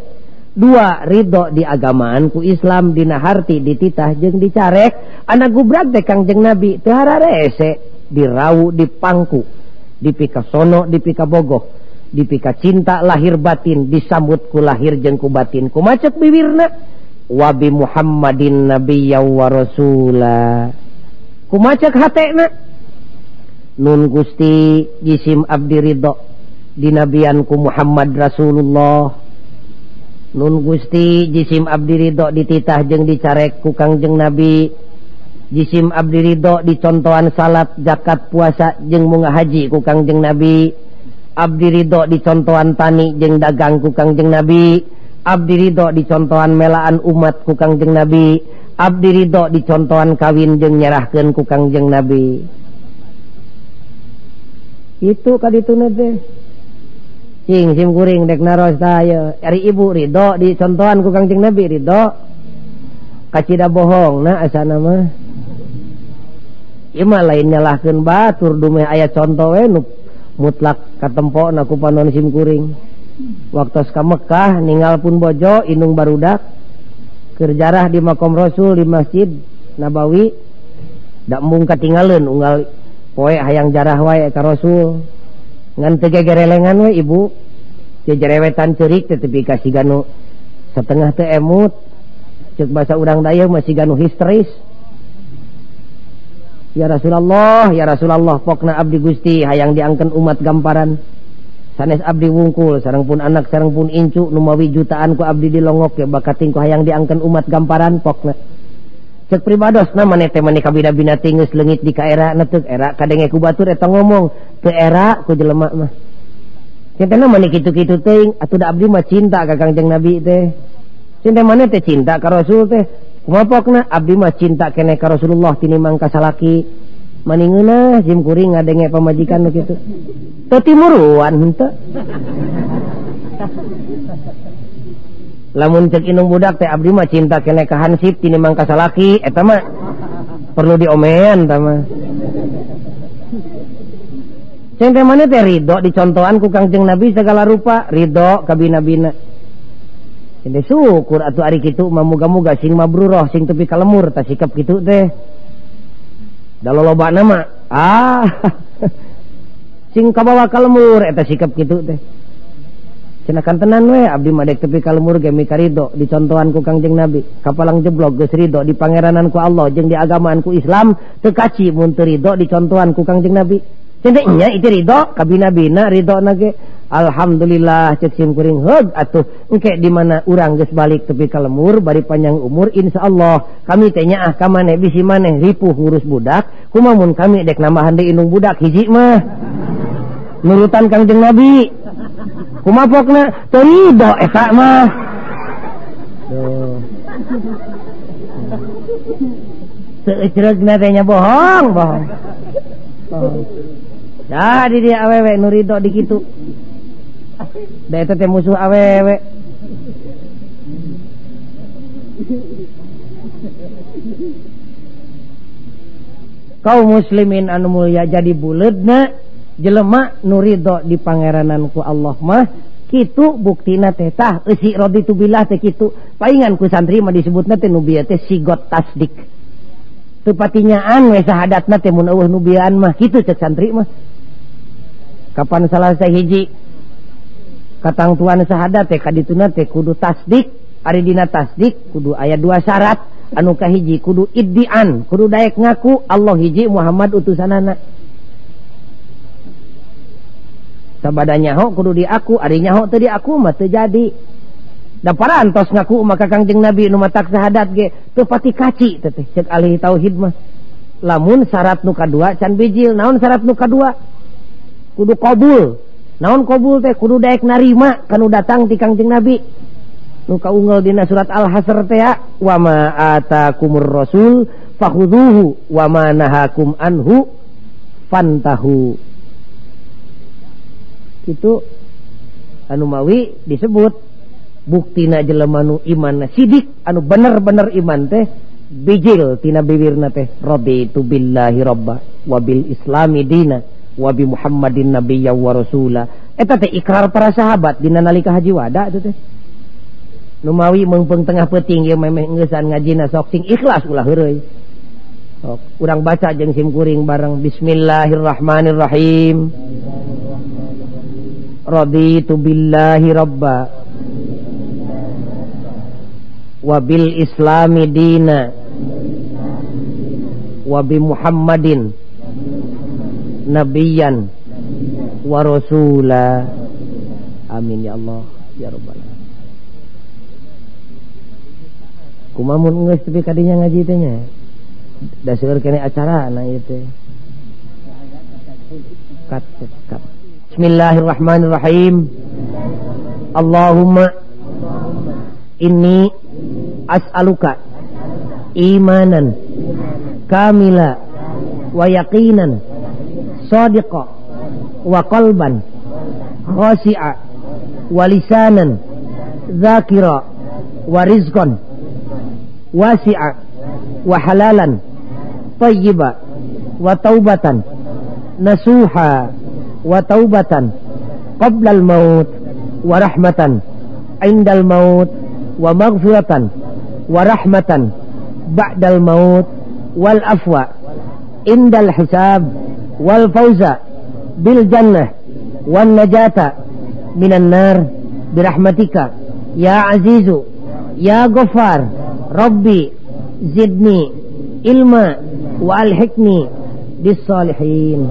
Dua ridho di agamaan ku Islam, dina harti dititah jeung dicarek. Anak gubrag teh Kangjeng Nabi teu hararese, dirau dipangku, dipika sono, dipika bogoh, dipika cinta lahir batin, disambut ku lahir jeung ku batin. Ku macet bibirna wa bi Muhammadin nabiyya wa rasula. Kumacak hatena nun Gusti jisim abdi ridho dinabianku Muhammad Rasulullah. Nun Gusti jisim abdi ridho dititah jeung dicarek ku Kangjeng Nabi. Jisim abdi ridho dicontohan salat zakat puasa jeung munggah haji ku Kangjeng Nabi. Abdi ridho dicontohan tani jeung dagang ku Kangjeng Nabi. Abdi ridho dicontohan melaan umat ku Kangjeng Nabi. Abdi ridho dicontohan kawin jeung nyerahkeun ku Kangjeng Nabi. Itu kadituna teh. Cing sim kuring dek naros tah ari ibu ridho dicontohan ku Kangjeng Nabi ridho. Kacida bohong na asana mah. Ieu mah lain nyalahkeun batur dumeh aya conto we nu mutlak katempona ku panon sim kuring. Waktu ka Mekah ninggal pun bojo indung barudak keur jarah di makom Rasul di Masjid Nabawi da embung katinggaleuan unggal poe hayang jarah wae ka Rasul ngan teu gegerelengan we ibu teu jerewetan ceurik teh tepi ka siganu setengah teu emut ceuk basa urang daya masih ganu histeris. Ya Rasulullah pokna abdi Gusti hayang diangkeun umat gamparan sanes abdi wungkul sareng pun anak sareng pun incu nu mawi jutaan ku abdi dilongok ge bakating ku hayang diangkeun umat gamparan pokna cek pribadosna maneh teh maneh kabina-bina geus leungit di ka era na teu era kadenge ku batur eta ngomong teu era ku jelema mah cintana maneh kitu-kitu teuing atuh da abdi mah cinta ka Kangjeng Nabi teh cinta maneh teh cinta ka Rasul teh kumaha pokna abdi mah cinta keneh ka Rasulullah tinimbang ka salaki maningeuna sim kuring ngadenge pamajikan nu kitu teu timuruan henteu lamun cek inung budak teh abdi mah cinta keneh ka hansip tinimbang ka salaki eta mah perlu diomean tah mah ceng teh maneh teh ridho dicontohan ku Kangjeng Nabi segala rupa ridho ka bina-bina ceng teh syukur atuh ari kitu mah muga-muga sing mabruroh sing tepi ka lemur tah sikap kitu teh da lolobana mah sing kabawa ka lemur eta sikap kitu teh cenah tenan we abdi mah dek tepi ka lemur ge mika ridho dicontohan ku Kangjeng Nabi kapalang jeblok geus ridho di pangeranan ku Allah jeung di agamaan ku Islam teu kaci mun teu ridho dicontohan ku Kangjeng Nabi cenah nya itu ridho ka bina-bina ridhona ge alhamdulillah cek sim kuring heug atuh engke di mana urang geus balik tepi ka lemur bari panjang umur insyaallah kami teh nyaah ka maneh bisi maneh ripuh ngurus budak kumaha mun kami dek nambahan deui indung budak hiji mah nurutan Kangjeng Nabi kumaha pokna teu ridho eta mah teu ecreugna teh nya bohong dah di dia awewe nu ridho di kitu da eta teh musuh awewe kaum muslimin anu mulya jadi buleudna jelema nu ridho di pangeranan ku Allah mah kitu buktina teh tah eusi raditu billah teh kitu paingan ku santri mah disebutna teh nu bieu teh sigot tasdik teu patinyaan we sahadatna teh mun eueuh nu bieuan mah kitu cek santri mah kapan salah sahiji katangtuan sahadat teh kadituna teh kudu tasdik ari dina tasdik kudu aya dua syarat anu kahiji kudu iddian kudu daek ngaku Allah hiji Muhammad utusanana sabada nyaho kudu diaku ari nyaho teu diaku mah teu jadi da parantos ngaku maka Kangjeng Nabi nu matak sahadat ge teu pati kaci teh cek ahli tauhid mah lamun syarat nu kadua can bijil naon syarat nu kadua kudu qabul naon qabul teh kudu daek narima kanu datang ti Kangjeng Nabi nu kaunggal dina surat Al-Hasr teh wa ma atakumur rasul fakhudhuhu wa ma nahakum anhu fantahu itu anu mawi disebut buktina jelema nu iman sidik anu bener-bener iman teh bijil tina bibirna teh raditu billahi robba wa bil islami dina wa bi Muhammadin nabiyya wa rasula eta teh ikrar para sahabat dina nalika haji wada itu teh nu mawi meungpeung tengah peuting ieu memeh ngeusan ngajina sok sing ikhlas ulah heureuy sok urang baca jeung sim kuring bareng bismillahirrahmanirrahim raditu billahi robba wa bil islami dina wa bi Muhammadin nabiyan wa rasula amin ya Allah ya rabbal alamin kumaha mun geus tepi kadinya ngaji teh nya da seueur keneh acara na ieu teh kat bismillahirrahmanirrahim Allahumma inni as'aluka imanan kamila wa yaqinan sadiqa wa qalban khashi'a wa lisanan dzakira wa rizqan wasi'a wa halalan tayyiba wa taubatan nasuha wa taubatan qabla al-maut wa rahmatan indal maut wa maghfiratan wa rahmatan ba'dal maut wal afwa indal hisab wal fawza bil jannah wan najata minan nar birahmatika ya azizu ya ghafar rabbi zidni ilma wa alhiqni bis salihin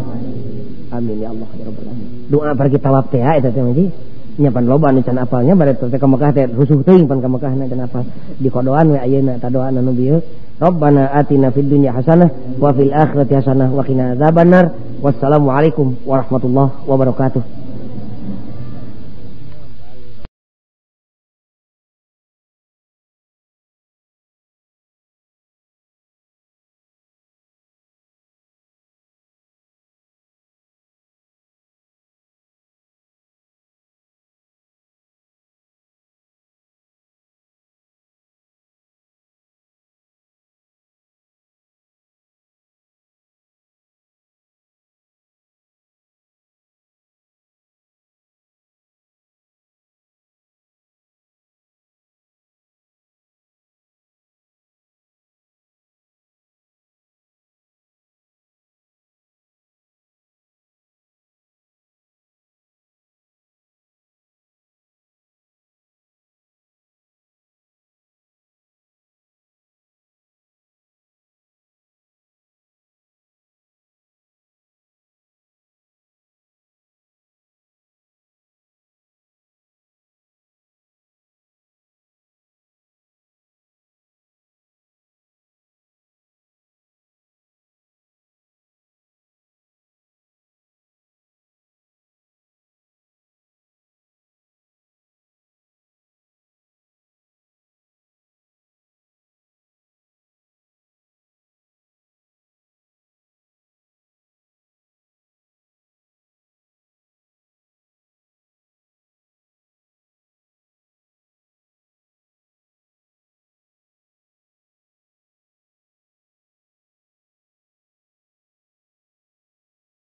amin ya Allah ya rabbal alamin. doa pergi tawaf teh eta teh mah nya pan loba anu can apalnya bade teh ka Mekah teh rusuh teuing pan ka Mekah can apal di kodoan we ayeuna ta doa anu bieu Rabbana atina fid dunya hasanah wa fil akhirati hasanah wa qina adzabannar wassalamu alaikum warahmatullahi wabarakatuh.